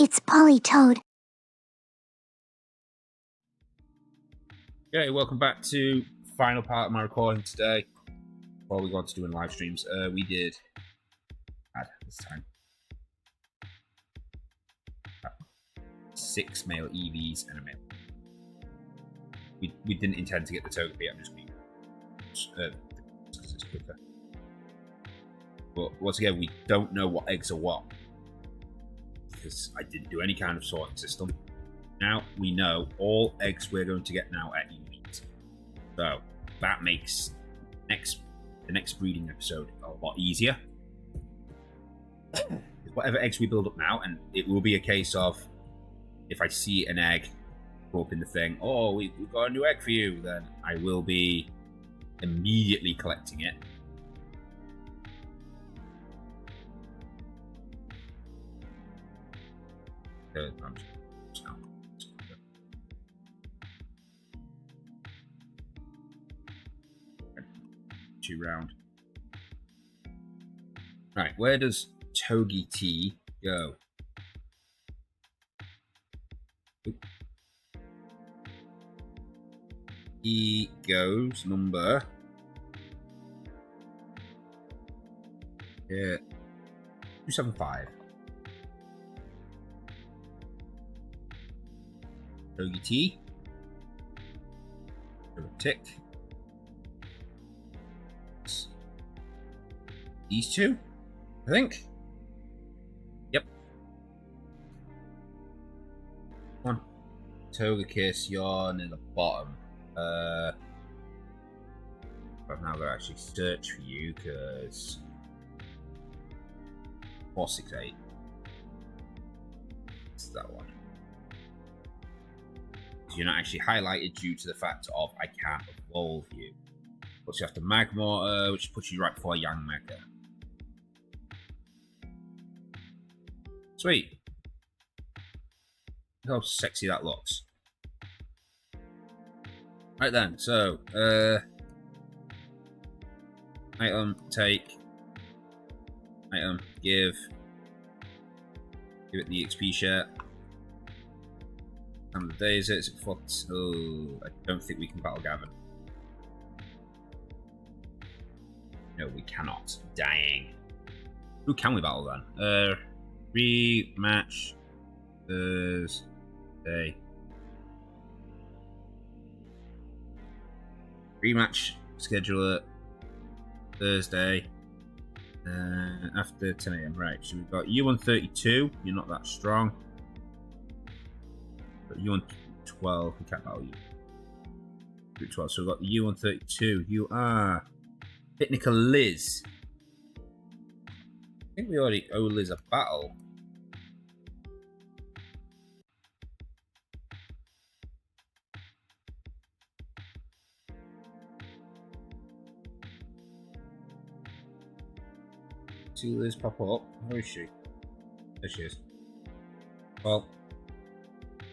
It's Polytoad. Okay, welcome back to the final part of my recording today. Before we go on to doing live streams, we did add this time 6 male EVs and a male. We didn't intend to get the Togepi. I'm just going because it's quicker. But once again, we don't know what eggs are what because I didn't do any kind of sorting system. Now we know all eggs we're going to get now are EVs. So that makes the next breeding episode a lot easier. Whatever eggs we build up now, and it will be a case of if I see an egg go up in the thing, oh, we've got a new egg for you, then I will be immediately collecting it. I'm just 2 round. Right, where does Togepi go? Oop. He goes number 275. Togepi. Tick. These two, I think. Yep. Come on. Togekiss, you're near the bottom. But now I've got to actually search for you because 468. It's that one. You're not actually highlighted due to the fact of I can't evolve you. Puts you after Magmortar, which puts you right before Young Mega. Sweet. Look how sexy that looks. Right then, so item, take, item, give it the XP share. How many days is it? Oh, I don't think we can battle Gavin. No, we cannot. Dang. Who can we battle then? Rematch Thursday. Rematch scheduler Thursday after 10 AM. Right, so we've got U132. You're not that strong. But U112, we can't battle you. Group 12, so we've got U132. You are Technical Liz. I think we already owe Liz a battle. See Liz pop up. Where is she? There she is. Well,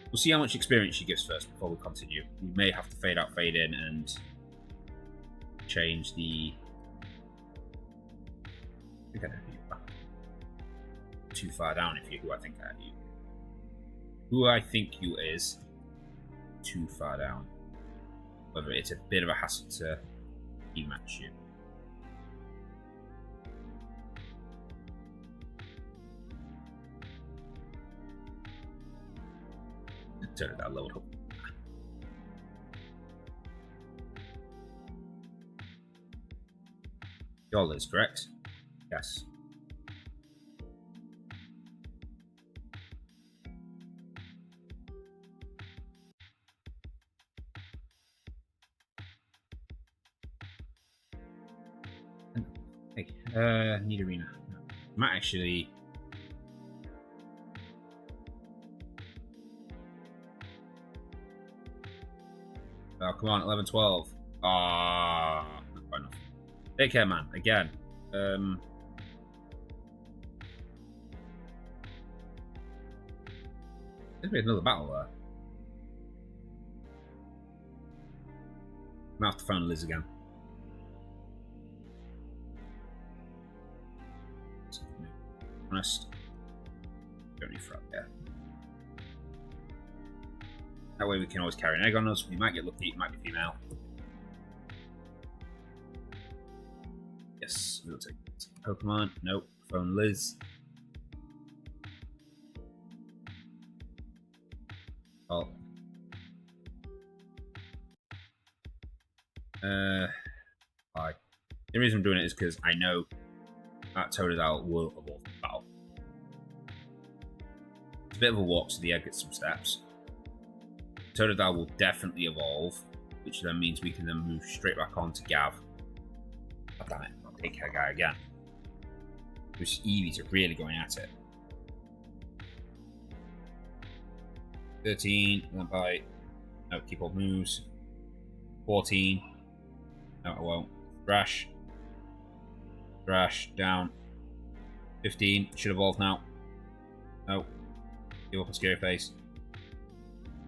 we'll see how much experience she gives first before we continue. We may have to fade out, fade in, and change the. I think I don't need that. Too far down if you who I think I you. Who I think you is too far down. Whether it's a bit of a hassle to rematch you. Turn it down low. Your Liz, correct? Yes. Hey, need arena. Might actually. Oh, come on, 11, 12. Ah, not quite enough. Take care, man. Again. There's be another battle there. I'm gonna have to phone Liz again. Honest. Don't need front, yeah. That way we can always carry an egg on us. We might get lucky, it might be female. Yes, we'll take Pokemon. Nope. Phone Liz. Oh. Why? The reason I'm doing it is because I know that Totodile will evolve in battle. It's a bit of a walk, so the egg gets some steps. Totodile will definitely evolve, which then means we can then move straight back on to Gav. Oh, damn it, I'll take her guy again. Which Eevees are really going at it. 13, one bite. No, keep all moves. 14. No, I won't. Thrash. Thrash, down. 15, should evolve now. No. Give up a scary face.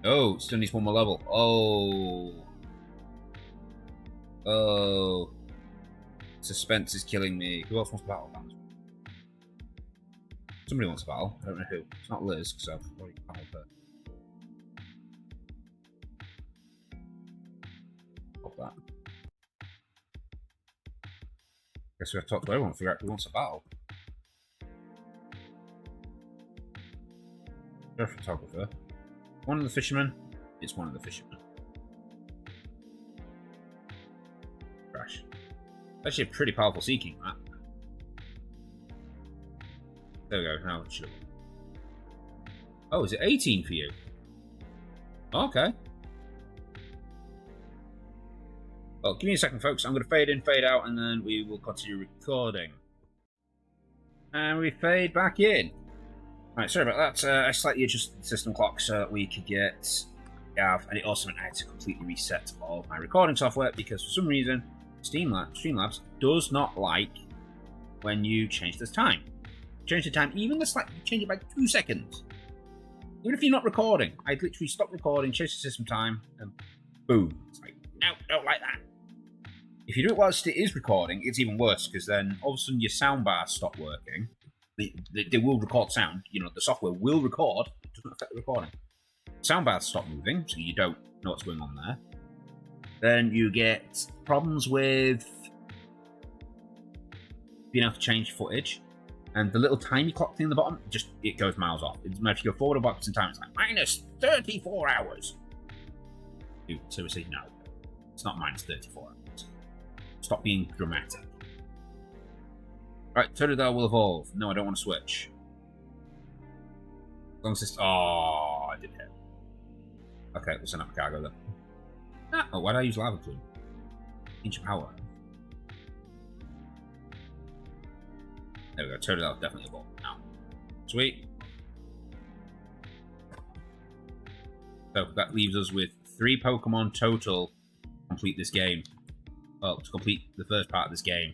Oh, still needs one more level. Oh. Oh. Suspense is killing me. Who else wants to battle? Somebody wants to battle. I don't know who. It's not Liz, because I've already battled her. Pop that. Guess we have to talk to everyone and figure out who wants to battle. Go photographer. One of the fishermen. It's one of the fishermen. Crash. Actually, a pretty powerful seeking that. There we go. Now it should have. Oh, is it 18 for you? Okay. Well, give me a second, folks. I'm going to fade in, fade out, and then we will continue recording. And we fade back in. Right, sorry about that. I slightly adjusted the system clock so that we could get Gav, and it also meant I had to completely reset all of my recording software because for some reason Streamlabs does not like when you change the time. Change the time even slightly, change it by 2 seconds. Even if you're not recording, I'd literally stop recording, change the system time, and boom. It's like, no, don't like that. If you do it whilst it is recording, it's even worse because then all of a sudden your soundbars stop working. They will record sound. You know, the software will record. It doesn't affect the recording. Soundbars stop moving, so you don't know what's going on there. Then you get problems with being able to change footage. And the little tiny clock thing in the bottom, it goes miles off. It doesn't matter if you go forward or backwards in time, it's like minus 34 hours. Dude, seriously, no. It's not minus 34 hours. Stop being dramatic. Right, Totodile will evolve. No, I don't want to switch. As long as this. Oh, I did hit. Okay, we'll send up a cargo then. Oh, why did I use Lava Plume? Ancient Power. There we go. Totodile definitely evolved now. Sweet. So that leaves us with 3 Pokemon total to complete this game. Well, to complete the first part of this game.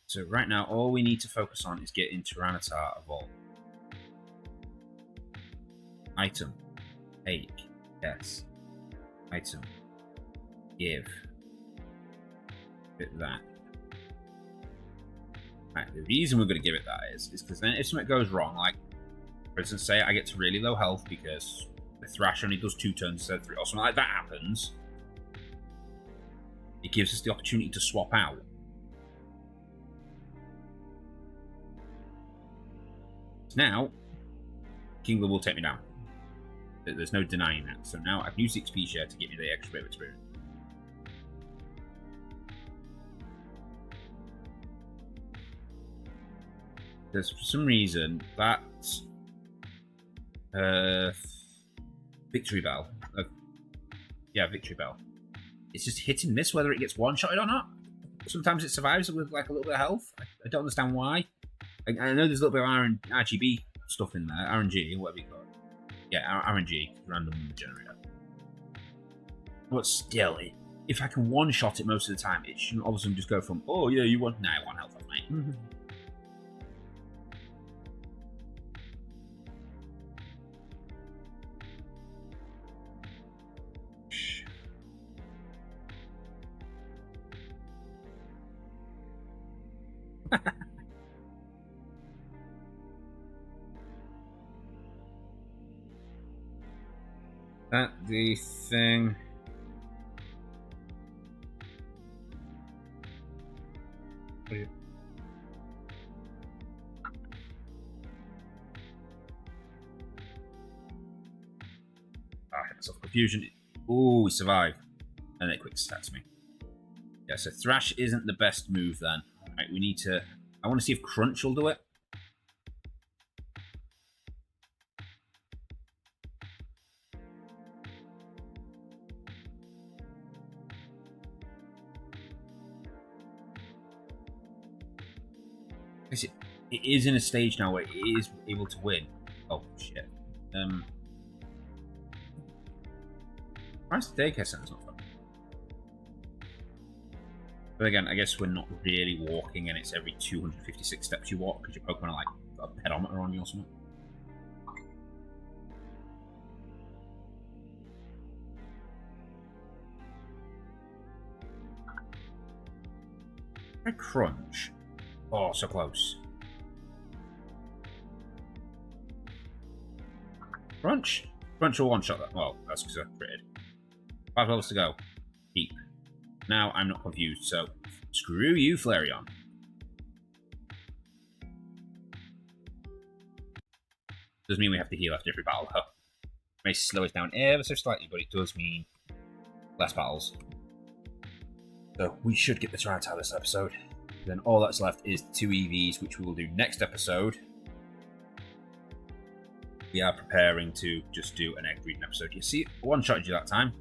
So right now, all we need to focus on is getting Tyranitar evolved. Item. Take. Yes. Item. Give. Bit that. Right, the reason we're going to give it that is because then if something goes wrong, like, for instance, say I get to really low health because the Thrash only does 2 turns instead of 3, or something like that happens, it gives us the opportunity to swap out. Now, Kingler will take me down. There's no denying that. So now I can use the XP share to get me the extra bit of experience. There's for some reason that Victory Bell. Yeah, Victory Bell. It's just hit and miss whether it gets one-shotted or not. Sometimes it survives with like a little bit of health. I don't understand why. I know there's a little bit of RGB stuff in there, RNG, whatever you call it. Yeah, RNG, random generator. But still, if I can one-shot it most of the time, it shouldn't all of a sudden just go from, oh yeah, you want, nah, I want health, mate. That the thing. Hit myself confusion. Ooh, we survived. And it quick attacks me. Yeah, so Thrash isn't the best move then. Alright, we need to... I want to see if Crunch will do it. It is in a stage now where it is able to win. Oh, shit. Price of daycare center's not fun. But again, I guess we're not really walking and it's every 256 steps you walk because your Pokemon are like got a pedometer on you or something. A Crunch. Oh, so close. Crunch? Crunch will one-shot that. Well, that's because I critted. 5 levels to go. Keep. Now I'm not confused, so screw you, Flareon. Does mean we have to heal after every battle, though. May slow us down ever so slightly, but it does mean less battles. So we should get this right out of this episode. Then all that's left is 2 EVs, which we will do next episode. We are preparing to just do an egg breeding episode. You see, one-shotted you that time.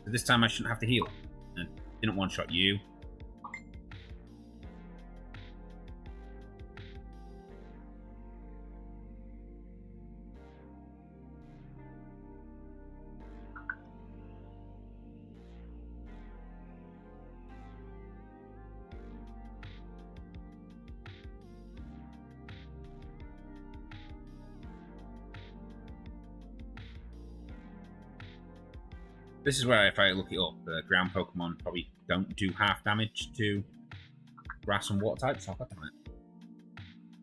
So this time I shouldn't have to heal. And didn't one-shot you. This is where, if I look it up, the ground Pokemon probably don't do half damage to grass and water types.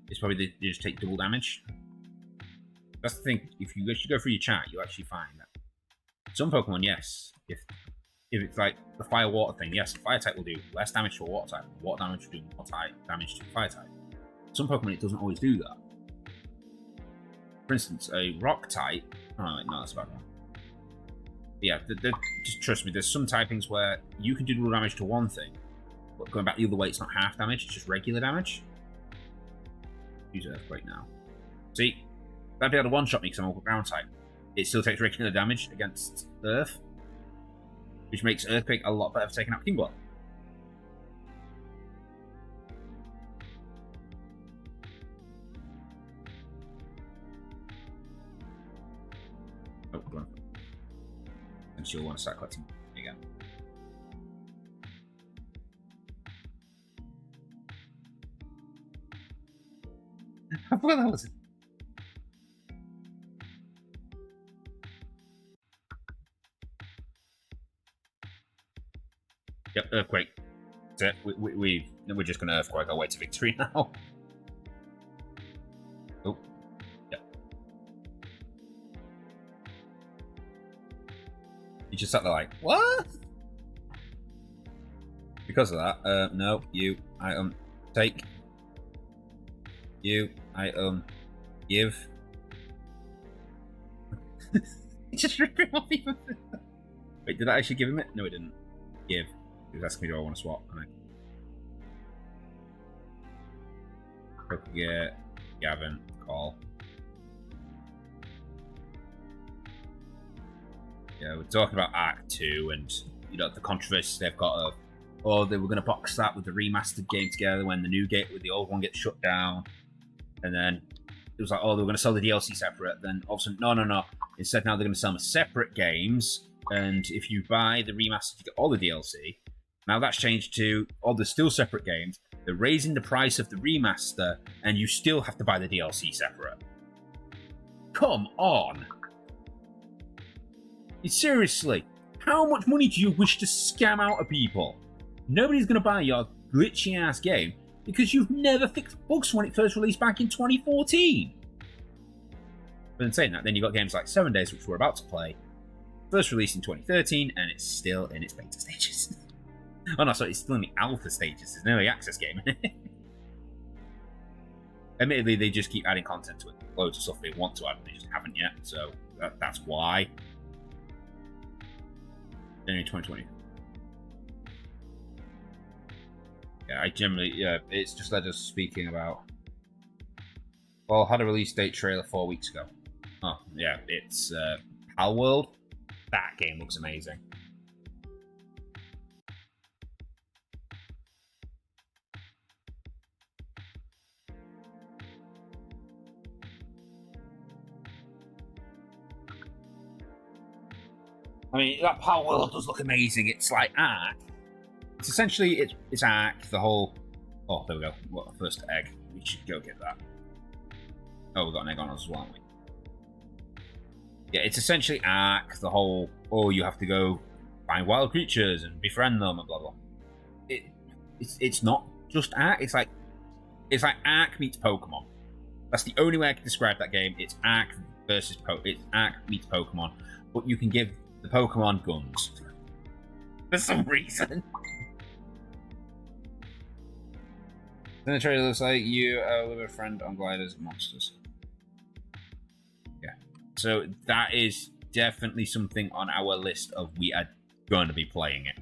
It's probably they just take double damage. That's the thing. If you actually go through your chat, you'll actually find that some Pokemon, yes, if it's like the fire water thing, yes, the fire type will do less damage to a water type. Water damage will do more damage to a fire type. Some Pokemon, it doesn't always do that. For instance, a rock type. Oh, no, that's about one. Yeah, just trust me, there's some typings where you can do double damage to one thing, but going back the other way, it's not half damage, it's just regular damage. Use Earthquake now. See, that'd be able to one-shot me because I'm a ground type. It still takes regular damage against Earth, which makes Earthquake a lot better for taking out Kingler. Oh, go on. And she'll want to start collecting again. I forgot that was it. Yep, Earthquake. That's it. We're just going to Earthquake our way to victory now. Oh, yep. You just sat there like, what? Because of that, no, you, take. You, give. Just rip him off even. Wait, did I actually give him it? No, it didn't. Give. He was asking me, do I want to swap? Pokedex, Gavin, call. Yeah, we're talking about Act 2 and, you know, the controversy they've got of, oh, they were going to box that with the remastered game together when the new game with the old one gets shut down. And then it was like, oh, they were going to sell the DLC separate. Then all of a sudden, no. Instead, now they're going to sell them as separate games. And if you buy the remastered, you get all the DLC. Now that's changed to, oh, they're still separate games. They're raising the price of the remaster, and you still have to buy the DLC separate. Come on. Seriously, how much money do you wish to scam out of people? Nobody's going to buy your glitchy-ass game because you've never fixed bugs when it first released back in 2014. But in saying that, then you've got games like 7 Days, which we're about to play, First released in 2013, and it's still in its beta stages. Oh no, sorry, it's still in the alpha stages. There's no early access game. Admittedly, they just keep adding content to it. Loads of stuff they want to add, they just haven't yet. So that's why. January 2020. Yeah, I generally, it's just led us speaking about. Well, had a release date trailer 4 weeks ago. Oh, yeah, it's Palworld. That game looks amazing. I mean, that Palworld does look amazing. It's like Ark. It's essentially, it's Ark, the whole... Oh, there we go. What, first egg. We should go get that. Oh, we've got an egg on us as well, haven't we? Yeah, it's essentially Ark, the whole, oh, you have to go find wild creatures and befriend them and blah blah. It's not just Ark. It's like Ark meets Pokemon. That's the only way I can describe that game. It's Ark versus it's Ark meets Pokemon, but you can give the Pokemon guns for some reason. Then the trailer looks like you live with a friend on gliders and monsters. Yeah. So that is definitely something on our list of we are going to be playing it.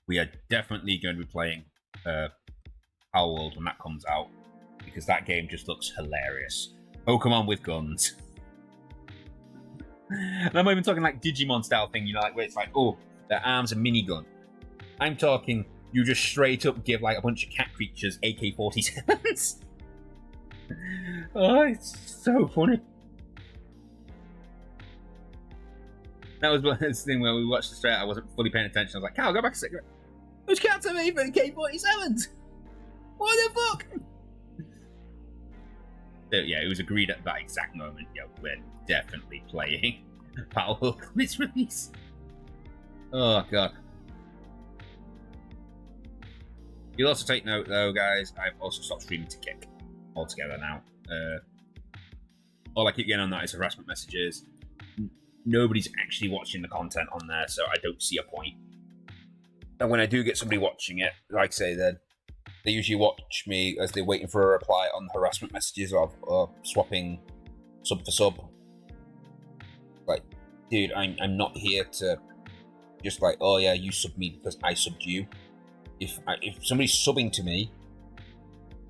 We are definitely going to be playing Palworld when that comes out, because that game just looks hilarious. Pokemon with guns. And I'm not even talking like Digimon style thing, you know, like where it's like, oh, their arms are minigun. I'm talking you just straight up give like a bunch of cat creatures AK-47s. Oh, it's so funny. That was this thing where we watched the straight. I wasn't fully paying attention. I was like, Cal, go back a second. Those cats are made for AK-47s. What the fuck? So, yeah, it was agreed at that exact moment. Yo, we're definitely playing Palworld on its release. Oh god. You'll also take note, though, guys. I've also stopped streaming to Kick altogether now. All I keep getting on that is harassment messages. Nobody's actually watching the content on there, so I don't see a point. And when I do get somebody watching it, like I say, then they usually watch me as they're waiting for a reply on the harassment messages or swapping sub for sub. Like, dude, I'm not here to just like, oh yeah, you sub me because I subbed you. If somebody's subbing to me,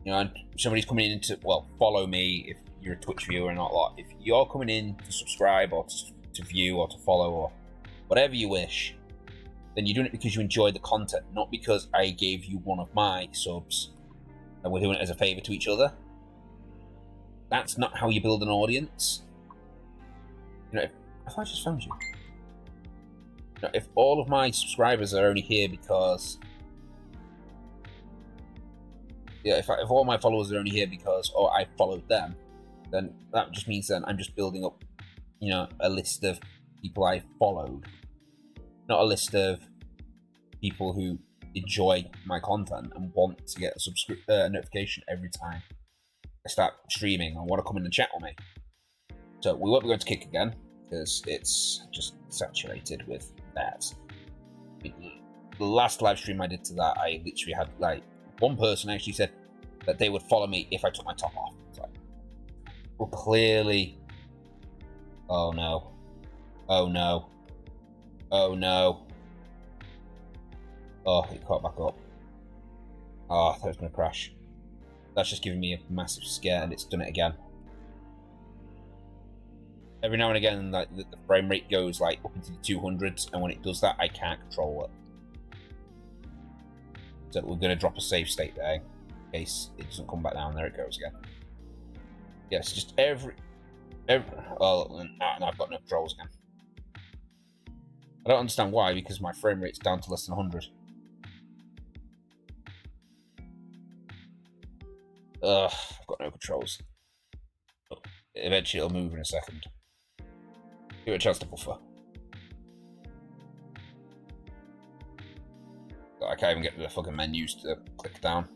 you know, and somebody's coming in to, well, follow me if you're a Twitch viewer or not, like, if you're coming in to subscribe or to view or to follow or whatever you wish, then you're doing it because you enjoy the content, not because I gave you one of my subs and we're doing it as a favour to each other. That's not how you build an audience. You know, if I just found you. You know, if all of my subscribers are only here because... Yeah, if all my followers are only here because, oh, I followed them, then that just means that I'm just building up, you know, a list of people I followed. Not a list of people who enjoy my content and want to get a notification every time I start streaming and want to come in and chat with me. So we won't be going to Kick again, because it's just saturated with that. I mean, the last live stream I did to that, I literally had, like, one person actually said that they would follow me if I took my top off. It's like, well, clearly... Oh no. Oh no. Oh no. Oh, it caught back up. Oh, I thought it was going to crash. That's just giving me a massive scare, and it's done it again. Every now and again, like the frame rate goes like up into the 200s, and when it does that, I can't control it. So we're going to drop a save state there in case it doesn't come back down. There it goes again. Yes, just every well, now I've got no controls again. I don't understand why, because my frame rate's down to less than 100. Ugh, I've got no controls. But eventually it'll move in a second. Give it a chance to buffer. I can't even get to the fucking menus to click down.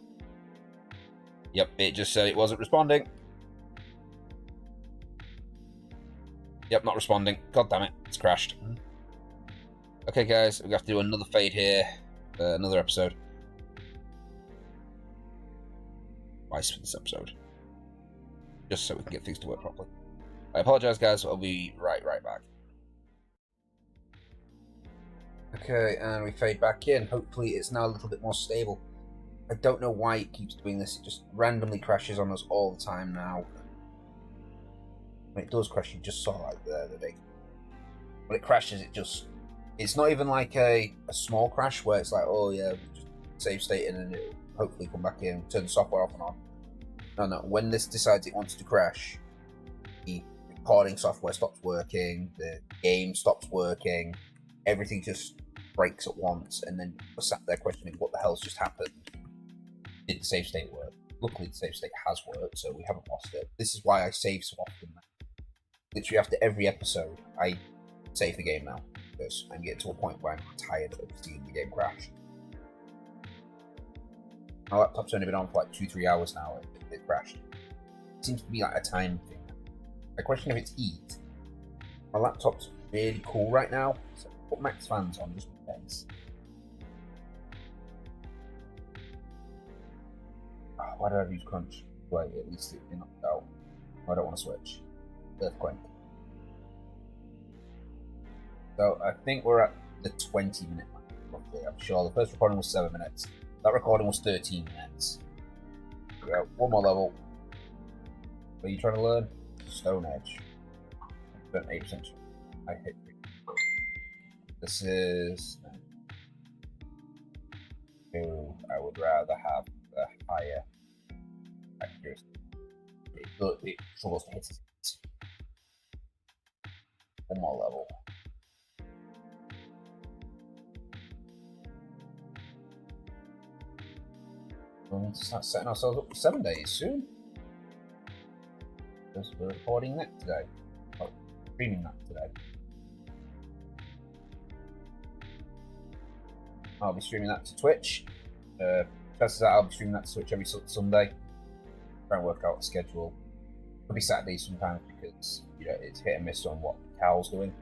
Yep, it just said it wasn't responding. Yep, not responding. God damn it, it's crashed. Okay, guys, we have to do another fade here, another episode. Twice for this episode, just so we can get things to work properly. I apologize, guys. I'll be right back. Okay, and we fade back in. Hopefully, it's now a little bit more stable. I don't know why it keeps doing this. It just randomly crashes on us all the time now. When it does crash, you just saw like the day. When it crashes, it's not even like a small crash where it's like, oh yeah, just save state in and it'll hopefully come back in, turn the software off and on. No, when this decides it wants to crash, the recording software stops working, the game stops working, everything just breaks at once, and then we're sat there questioning what the hell's just happened. Did the save state work? Luckily, the save state has worked, so we haven't lost it. This is why I save so often. Literally after every episode, I save the game now, because I'm getting to a point where I'm tired of seeing the game crash. My laptop's only been on for like 2-3 hours now, and it crashed. It seems to be like a time thing. I question if it's heat. My laptop's really cool right now, so I put max fans on just in case. Why do I use crunch? Wait, at least it knocked out. I don't want to switch. Earthquake. So I think we're at the 20-minute mark, roughly. I'm sure the first recording was 7 minutes. That recording was 13 minutes. We go. One more level. What are you trying to learn? Stone Edge. 8%. I hit it. This is. I would rather have the higher accuracy. It struggles to hit it. One more level. We need to start setting ourselves up for 7 days soon. Because we're recording that today. Oh, streaming that today. I'll be streaming that to Twitch. Chances are I'll be streaming that to Twitch every Sunday. Try and work out a schedule. It'll be Saturdays sometimes because it's hit and miss on what Cal's doing.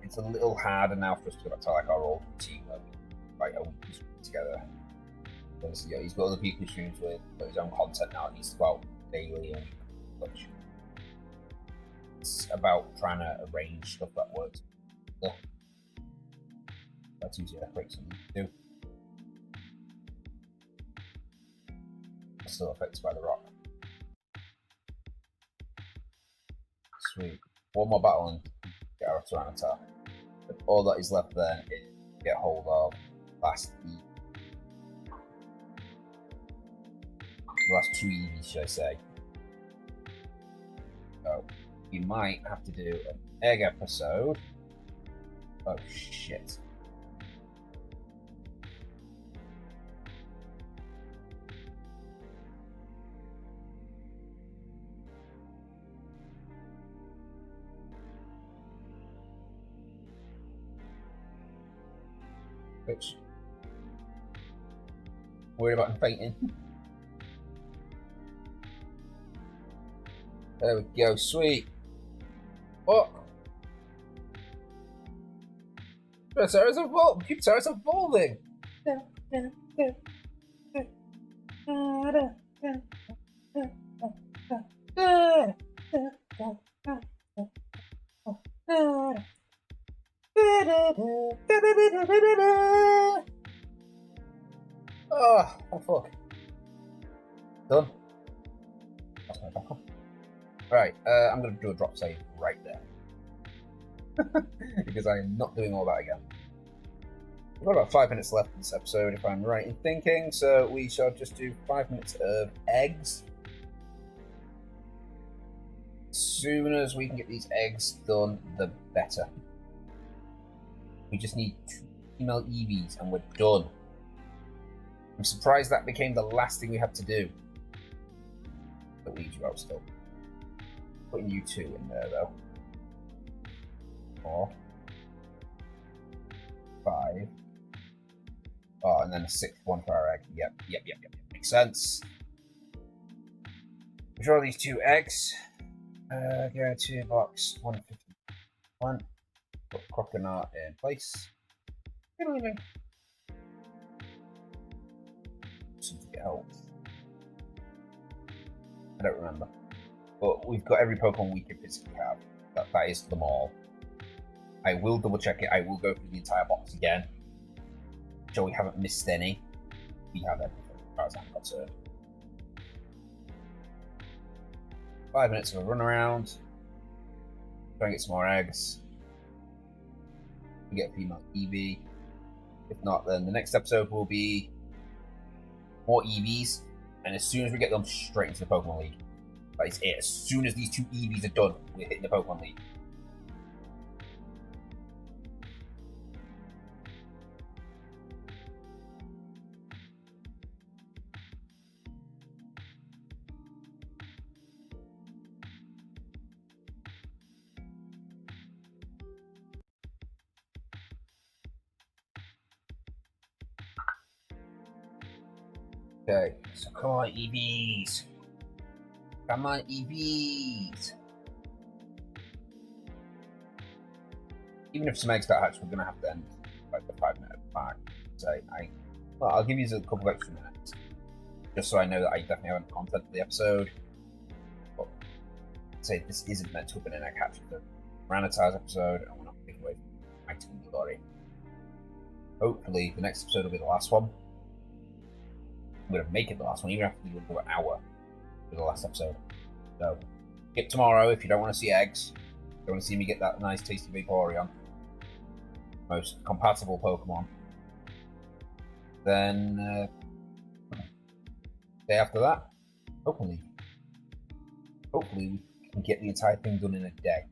It's a little harder now for us to go back to like our old routine where we write a weekly together. Because he's got other people he streams with, got his own content now. He needs to go out daily and such. It's about trying to arrange stuff that works. Yeah. That's easier to create something to do. I'm still affected by the rock. Sweet. One more battle and get our Tyranitar. But all that is left then is get hold of last E. The last 2 EVs, should I say. So, you might have to do an egg episode. Oh shit. Which? Worried about him fainting. There we go, sweet. Oh! Sarah's evolving! Sarah's evolving! Oh fuck. Done. That's my backup. Right, I'm going to do a drop save right there. Because I'm not doing all that again. We've got about 5 minutes left in this episode, if I'm right in thinking, so we shall just do 5 minutes of eggs. As soon as we can get these eggs done, the better. We just need 2 female EVs and we're done. I'm surprised that became the last thing we had to do. But leaves you out still. Putting you 2 in there though. 4, 5. Oh, and then a 6th one for our egg. Yep. Makes sense. Draw these 2 eggs. Go to box 151. Put Croconaut in place. Something else. I don't remember. But we've got every Pokemon we can physically have. That is them all. I will double check it. I will go through the entire box again. So we haven't missed any. We have everything as far as I'm concerned. 5 minutes of a run around. Try and get some more eggs. We get a female Eevee. If not, then the next episode will be more Eevees. And as soon as we get them, straight into the Pokemon League. That is it. As soon as these 2 Eevees are done, we're hitting the Pokemon League. Okay, so come on, EVs. Come on, EVs. Even if some eggs don't hatch, we're gonna have to end like the 5-minute mark. So well, I'll give you a couple of extra minutes, just so I know that I definitely haven't content for the episode. But say this isn't meant to have been an egg hatch. It's a Ranataz episode, and we're not taking away from item glory. Hopefully, the next episode will be the last one. I'm going to make it the last one, even after we do an hour for the last episode. So, skip tomorrow if you don't want to see eggs. If you don't want to see me get that nice, tasty Vaporeon. Most compatible Pokemon. Then, day after that, hopefully we can get the entire thing done in a day.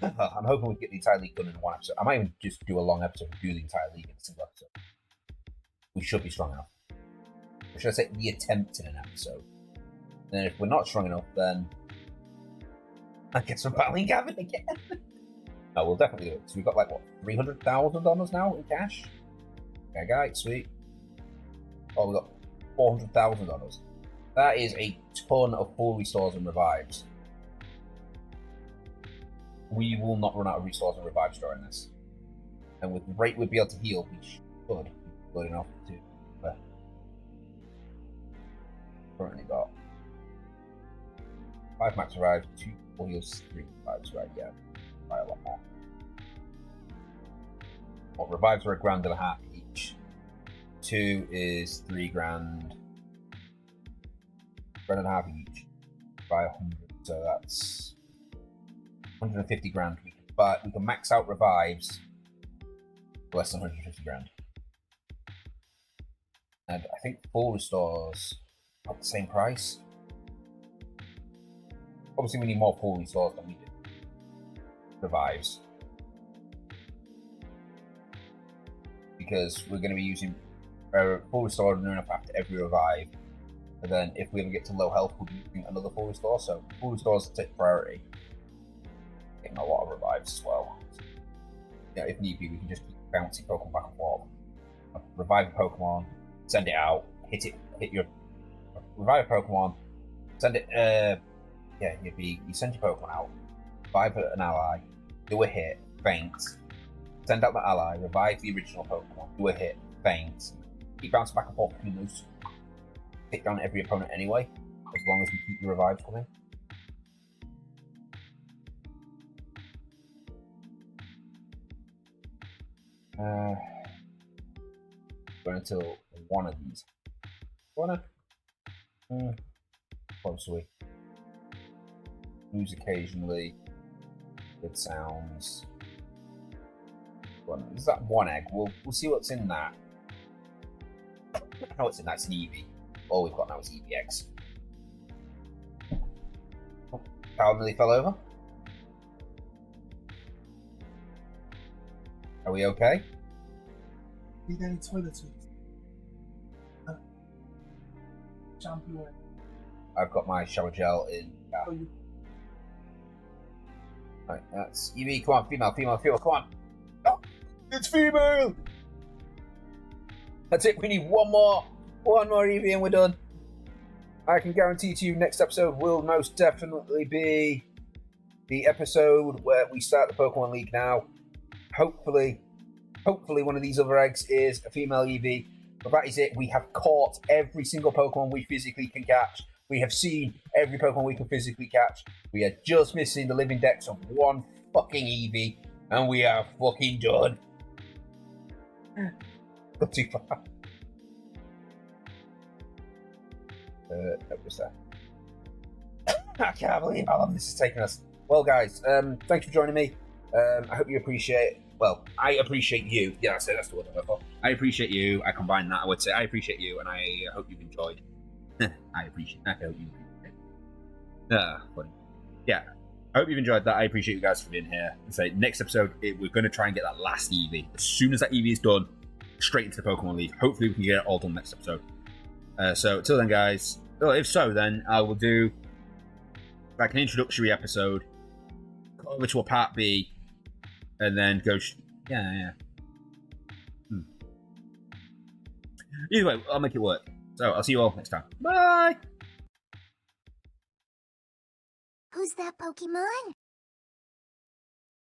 I'm hoping we get the entire league done in one episode. I might even just do a long episode and do the entire league in a single episode. We should be strong enough. Or should I say, the attempt in an episode? And then if we're not strong enough, then I guess we're battling Gavin again. No, we'll definitely do it. So we've got like, what, 300,000 on us now in cash? Okay, guys, sweet. Oh, we've got 400,000 on us. That is a ton of full restores and revives. We will not run out of restores and revives during this. And with the rate we'd be able to heal, we should be good enough to currently got 5 max revives, 2 full heals, 3 revives, right? Yeah, by a lot more. Well, revives are $1.5 each. 2 is $3,000. $1.5 each by 100, so that's 150 grand. But we can max out revives for less than 150 grand. And I think full restores at the same price. Obviously, we need more full restores than we do revives, because we're going to be using full restore enough after every revive. And then if we ever get to low health, we'll be using another full restore. So full restores take priority. Getting a lot of revives as well. So, yeah, if need be, we can just keep bouncing Pokemon back and forth. Revive a Pokemon, send it out, hit your revive a Pokemon, send it. You send your Pokemon out, revive an ally, do a hit, faint, send out the ally, revive the original Pokemon, do a hit, faint, keep bouncing back and forth between those. Take down every opponent anyway, as long as we keep the revives coming. Going until one of these. Possibly. Use occasionally. Good sounds. Is that one egg? We'll see what's in that. I know what's in that. It's an Eevee. All we've got now is Eevee eggs. Oh, Cow nearly fell over. Are we okay? Need any toilets? Shampoo. I've got my shower gel in. Yeah. Oh, Right, that's Eevee. Come on, female, come on. Oh, it's female. That's it. We need one more Eevee, and we're done. I can guarantee to you next episode will most definitely be the episode where we start the Pokemon League now. Hopefully one of these other eggs is a female EV. But that is it. We have caught every single Pokemon we physically can catch. We have seen every Pokemon we can physically catch. We are just missing the living dex of one fucking EV. And we are fucking done. Not too far. What was that? I can't believe how long this has taken us. Well, guys, thanks for joining me. I hope you appreciate. Well, I appreciate you. Yeah, that's the word I'm looking for. I appreciate you. I combine that. I would say I appreciate you, and I hope you've enjoyed. I hope you appreciate. Funny. Yeah, I hope you've enjoyed that. I appreciate you guys for being here. And say next episode, we're going to try and get that last EV. As soon as that EV is done, straight into the Pokemon League. Hopefully, we can get it all done next episode. So till then, guys. Well, if so, then I will do like an introductory episode, go over to a part B, and then go. Yeah. Either way, I'll make it work. So I'll see you all next time. Bye. Who's that Pokemon?